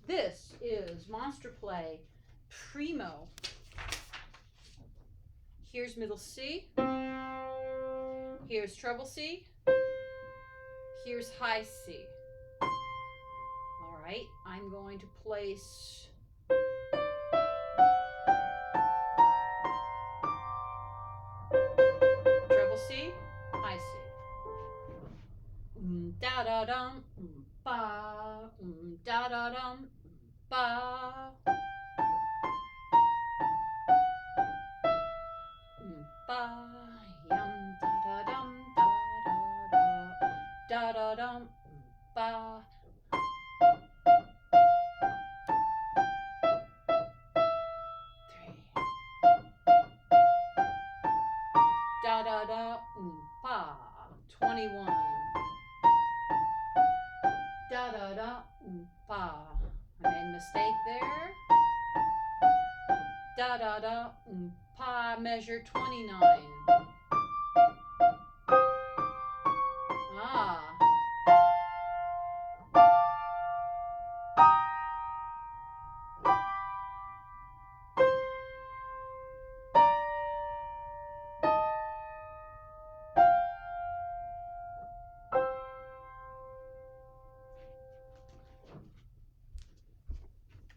This is Monster Play Primo. Here's middle C. Here's treble C. Here's high C. All right, I'm going to place treble C, high C. Da da dum, ba, da da dum, ba. Ba, yum, da da dum, da da dum, ba. Da da da, ba. 21. Da da da, ba. I made a mistake there. Da da da, pa. Measure 29.